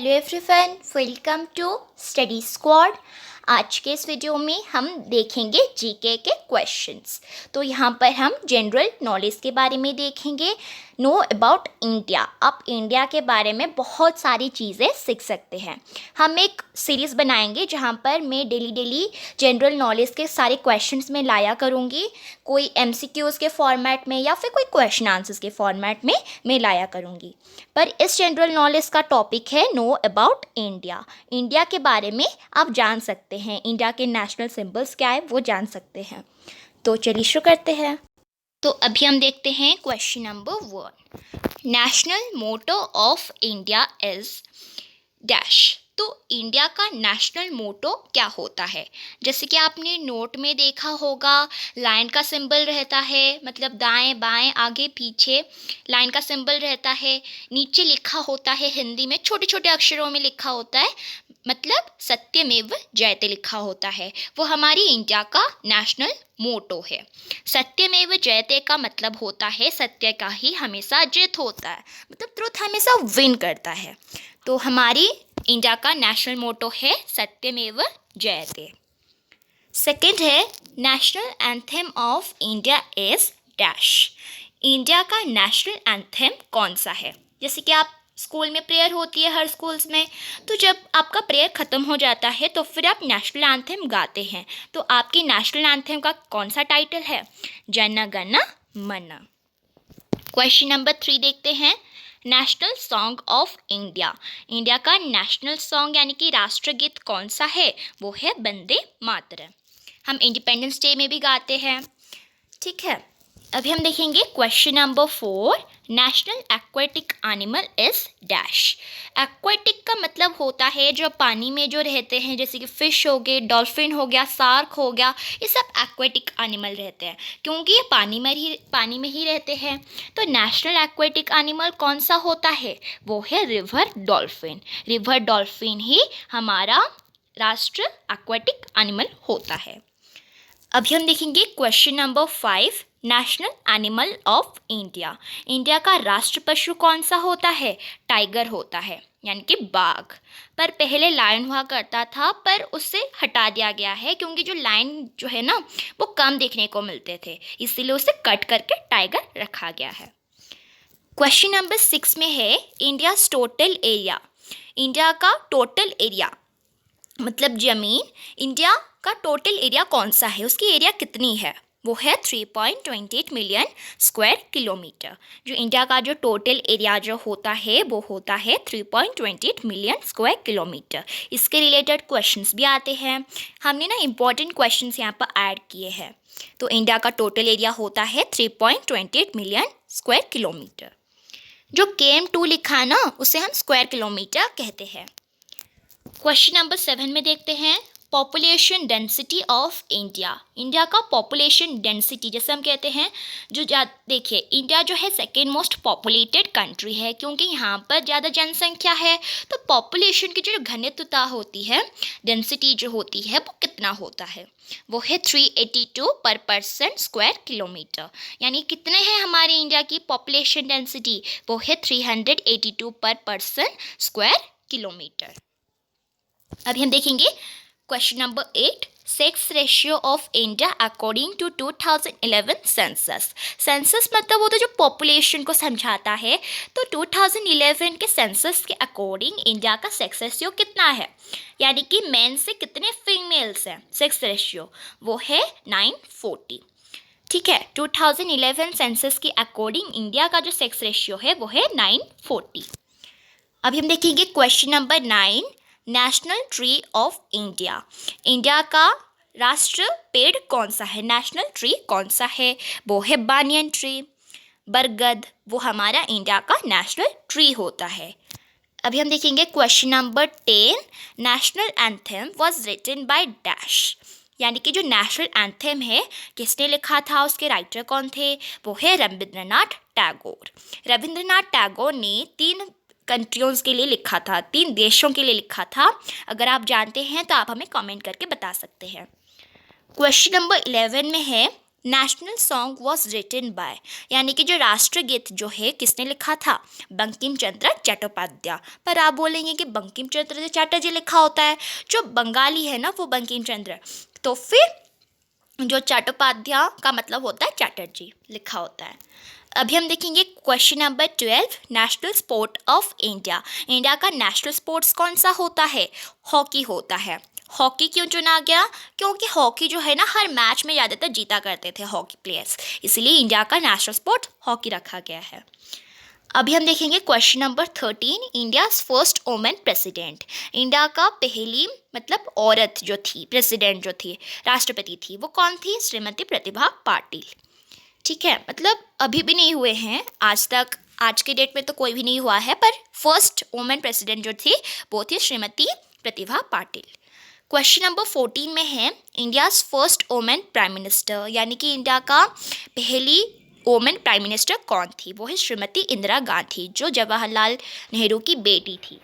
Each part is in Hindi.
Hello everyone, welcome to study squad. आज के इस वीडियो में हम देखेंगे जीके के क्वेश्चंस। तो यहाँ पर हम जनरल नॉलेज के बारे में देखेंगे, नो अबाउट इंडिया। आप इंडिया के बारे में बहुत सारी चीज़ें सीख सकते हैं। हम एक सीरीज़ बनाएंगे जहाँ पर मैं डेली जनरल नॉलेज के सारे क्वेश्चंस में लाया करूँगी, कोई एमसीक्यूज़ के फॉर्मेट में या फिर कोई क्वेश्चन आंसर्स के फॉर्मेट में मैं लाया करूँगी। पर इस जनरल नॉलेज का टॉपिक है नो अबाउट इंडिया। इंडिया के बारे में आप जान सकते हैं, इंडिया के नेशनल सिंबल्स क्या है वो जान सकते हैं। तो चलिए शुरू करते हैं। तो अभी हम देखते हैं question number 1। National motto of India is dash. तो इंडिया का नेशनल मोटो क्या होता है? जैसे कि आपने नोट में देखा होगा, लाइन का सिंबल रहता है, मतलब दाएं बाएं आगे पीछे लाइन का सिंबल रहता है। नीचे लिखा होता है, हिंदी में छोटे छोटे अक्षरों में लिखा होता है, मतलब सत्यमेव जयते लिखा होता है। वो हमारी इंडिया का नेशनल मोटो है। सत्यमेव जयते का मतलब होता है सत्य का ही हमेशा जीत होता है, मतलब ट्रुथ हमेशा विन करता है। तो हमारी इंडिया का नेशनल मोटो है सत्यमेव जयते। सेकंड है national anthem of India is dash. India का नेशनल एंथम कौन सा है? जैसे कि आप स्कूल में प्रेयर होती है हर स्कूल्स में, तो जब आपका प्रेयर ख़त्म हो जाता है तो फिर आप नेशनल एंथम गाते हैं। तो आपके नेशनल एंथम का कौन सा टाइटल है? जन गण मन। क्वेश्चन नंबर 3 देखते हैं। National song of India. India का नेशनल सॉन्ग यानी कि राष्ट्रगीत कौन सा है? वो है वंदे मातरम। हम इंडिपेंडेंस डे में भी गाते हैं, ठीक है। अभी हम देखेंगे question number 4। National aquatic animal is dash. Aquatic का मतलब होता है जो पानी में जो रहते हैं, जैसे कि फिश हो गए, डॉल्फिन हो गया, शार्क हो गया, ये सब एक्वेटिक एनिमल रहते हैं क्योंकि ये पानी में ही रहते हैं। तो नेशनल एक्वेटिक एनिमल कौन सा होता है? वो है रिवर डॉल्फिन। रिवर डॉल्फिन ही हमारा राष्ट्र एक्वेटिक एनिमल होता है। अभी हम देखेंगे question number 5। National animal of India. India का राष्ट्र पशु कौन सा होता है? टाइगर होता है, यानी कि बाघ। पर पहले लायन हुआ करता था, पर उससे हटा दिया गया है क्योंकि जो लायन जो है ना वो कम देखने को मिलते थे, इसीलिए उसे कट करके टाइगर रखा गया है। क्वेश्चन नंबर 6 में है इंडिया टोटल एरिया। इंडिया का टोटल एरिया मतलब ज़मीन, इंडिया का टोटल एरिया कौन सा है? उसकी एरिया कितनी है? वो है 3.28 मिलियन स्क्वायर किलोमीटर। जो इंडिया का जो टोटल एरिया जो होता है वो होता है 3.28 मिलियन स्क्वायर किलोमीटर। इसके रिलेटेड क्वेश्चंस भी आते हैं, हमने ना इम्पॉर्टेंट क्वेश्चंस यहाँ पर ऐड किए हैं। तो इंडिया का टोटल एरिया होता है 3.28 मिलियन स्क्वायर किलोमीटर। जो KM2 लिखा है ना उसे हम स्क्वायर किलोमीटर कहते हैं। क्वेश्चन नंबर 7 में देखते हैं population density of India. India का पॉपुलेशन डेंसिटी जैसे हम कहते हैं, जो देखिए इंडिया जो है सेकेंड मोस्ट पॉपुलेटेड कंट्री है क्योंकि यहाँ पर ज़्यादा जनसंख्या है। तो पॉपुलेशन की जो घनत्वता होती है, डेंसिटी जो होती है वो कितना होता है? वो है 382 पर पर्सन स्क्वायर किलोमीटर। यानी कितने हैं हमारे इंडिया की पॉपुलेशन डेंसिटी? वो है 382 पर पर्सन स्क्वायर किलोमीटर। अभी हम देखेंगे question number 8। Sex ratio of India according to 2011 census. Census मतलब वो तो जो पॉपुलेशन को समझाता है। तो 2011 के सेंसस के अकॉर्डिंग इंडिया का सेक्स रेशियो कितना है, यानी कि मेन से कितने फीमेल्स हैं? सेक्स रेशियो वो है 940, ठीक है। 2011 सेंसस के अकॉर्डिंग इंडिया का जो सेक्स रेशियो है वो है 940। अभी हम देखेंगे question number 9। National tree of India. India का राष्ट्र पेड़ कौन सा है? नेशनल ट्री कौन सा है? वो है बानियन ट्री, बरगद, वो हमारा इंडिया का नेशनल ट्री होता है। अभी हम देखेंगे question number 10। National anthem was written by dash. यानी कि जो नेशनल एंथम है किसने लिखा था, उसके राइटर कौन थे? वो है रविंद्रनाथ टैगोर। रविंद्रनाथ टैगोर ने 3 कंट्रियों के लिए लिखा था, 3 देशों के लिए लिखा था। अगर आप जानते हैं तो आप हमें कमेंट करके बता सकते हैं। क्वेश्चन नंबर 11 में है national song was written by, यानी कि जो राष्ट्रगीत जो है किसने लिखा था? बंकिम चंद्र चट्टोपाध्याय। पर आप बोलेंगे कि बंकिम चंद्र चटर्जी लिखा होता है, जो बंगाली है ना वो बंकिम चंद्र, तो फिर जो चट्टोपाध्याय का मतलब होता है चटर्जी लिखा होता है। अभी हम देखेंगे question number 12, national sport of India. India का नेशनल स्पोर्ट्स कौन सा होता है? हॉकी होता है। हॉकी क्यों चुना गया? क्योंकि हॉकी जो है ना हर मैच में ज़्यादातर जीता करते थे हॉकी प्लेयर्स, इसलिए इंडिया का नेशनल स्पोर्ट हॉकी रखा गया है। अभी हम देखेंगे question number 13, India's first women president. India का पहली मतलब औरत जो थी प्रेसिडेंट जो थी राष्ट्रपति थी वो कौन थी? श्रीमती प्रतिभा पाटिल। ठीक है, मतलब अभी भी नहीं हुए हैं आज तक, आज के डेट में तो कोई भी नहीं हुआ है, पर फर्स्ट वुमेन प्रेसिडेंट जो थी वो थी श्रीमती प्रतिभा पाटिल। क्वेश्चन नंबर 14 में है India's first women prime minister, यानी कि इंडिया का पहली वुमेन प्राइम मिनिस्टर कौन थी? वो है श्रीमती इंदिरा गांधी, जो जवाहरलाल नेहरू की बेटी थी।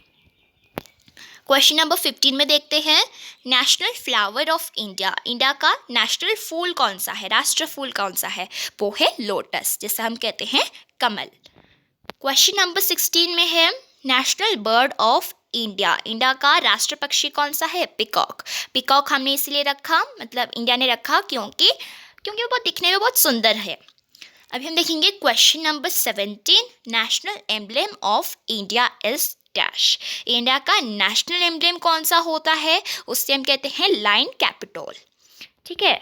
क्वेश्चन नंबर 15 में देखते हैं national flower of India. India का नेशनल फूल कौन सा है? राष्ट्र फूल कौन सा है? वो है लोटस, जिसे हम कहते हैं कमल। क्वेश्चन नंबर 16 में है national bird of India. India का राष्ट्र पक्षी कौन सा है? पिकॉक। पिकॉक हमने इसलिए रखा, मतलब इंडिया ने रखा क्योंकि वो बहुत दिखने में बहुत सुंदर है। अभी हम देखेंगे question number 17, national emblem of India is dash. India का नेशनल एम्ब्लेम कौन सा होता है? उससे हम कहते हैं लाइन कैपिटल। ठीक है,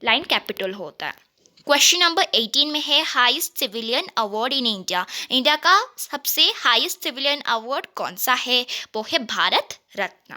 लाइन कैपिटल होता है। क्वेश्चन नंबर 18 में है highest civilian award in India. India का सबसे हाईएस्ट सिविलियन अवार्ड कौन सा है? वो है भारत रत्न।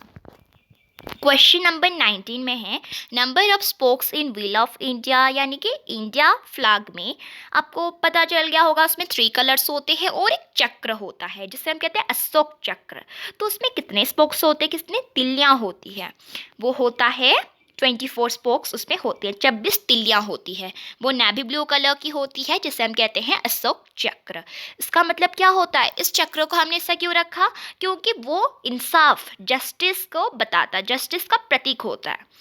क्वेश्चन नंबर 19 में है number of spokes in wheel of India, यानी कि इंडिया फ्लैग में आपको पता चल गया होगा उसमें 3 कलर्स होते हैं और एक चक्र होता है जिसे हम कहते हैं अशोक चक्र। तो उसमें कितने स्पोक्स होते हैं, कितनी तिल्लियाँ होती है? वो होता है 24 स्पोक्स उसमें होती है, 26 तिल्लियाँ होती है। वो नेवी ब्लू कलर की होती है जिसे हम कहते हैं अशोक चक्र। इसका मतलब क्या होता है? इस चक्र को हमने ऐसा क्यों रखा? क्योंकि वो इंसाफ, जस्टिस को बताता है, जस्टिस का प्रतीक होता है।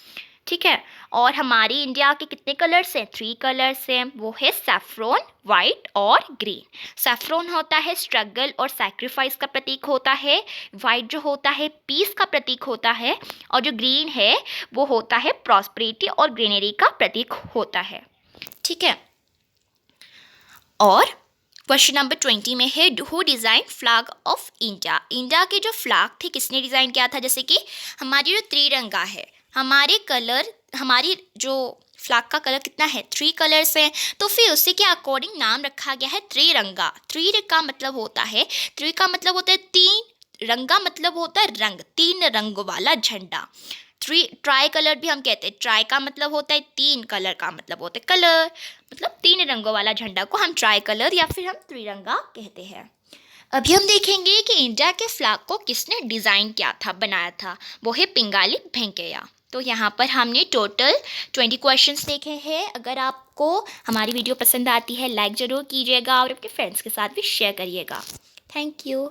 ठीक है, और हमारी इंडिया के कितने कलर्स हैं? 3 कलर्स हैं, वो है सैफ्रॉन, वाइट और ग्रीन। सैफ्रॉन होता है स्ट्रगल और सैक्रिफाइस का प्रतीक होता है, वाइट जो होता है पीस का प्रतीक होता है, और जो ग्रीन है वो होता है प्रॉस्पेरिटी और ग्रीनरी का प्रतीक होता है। ठीक है, और क्वेश्चन नंबर 20 में है who design flag of India. India की जो फ्लैग थी किसने डिज़ाइन किया था? जैसे कि हमारी जो त्रिरंगा है, हमारे कलर, हमारी जो फ्लैग का कलर कितना है? 3 कलर्स हैं, तो फिर उसी के अकॉर्डिंग नाम रखा गया है त्रिरंगा। त्रि का मतलब होता है, त्रि का मतलब होता है 3, रंगा मतलब होता है रंग, 3 रंग वाला झंडा। ट्राई कलर भी हम कहते हैं, ट्राई का मतलब होता है 3, कलर का मतलब होता है कलर, मतलब 3 रंगों वाला झंडा को हम ट्राई कलर या फिर हम त्रिरंगा कहते हैं। अभी हम देखेंगे कि इंडिया के फ्लैग को किसने डिज़ाइन किया था, बनाया था। वो है पिंगाली वेंकैया। तो यहाँ पर हमने टोटल 20 क्वेश्चंस देखे हैं। अगर आपको हमारी वीडियो पसंद आती है लाइक ज़रूर कीजिएगा और अपने फ्रेंड्स के साथ भी शेयर करिएगा। Thank you.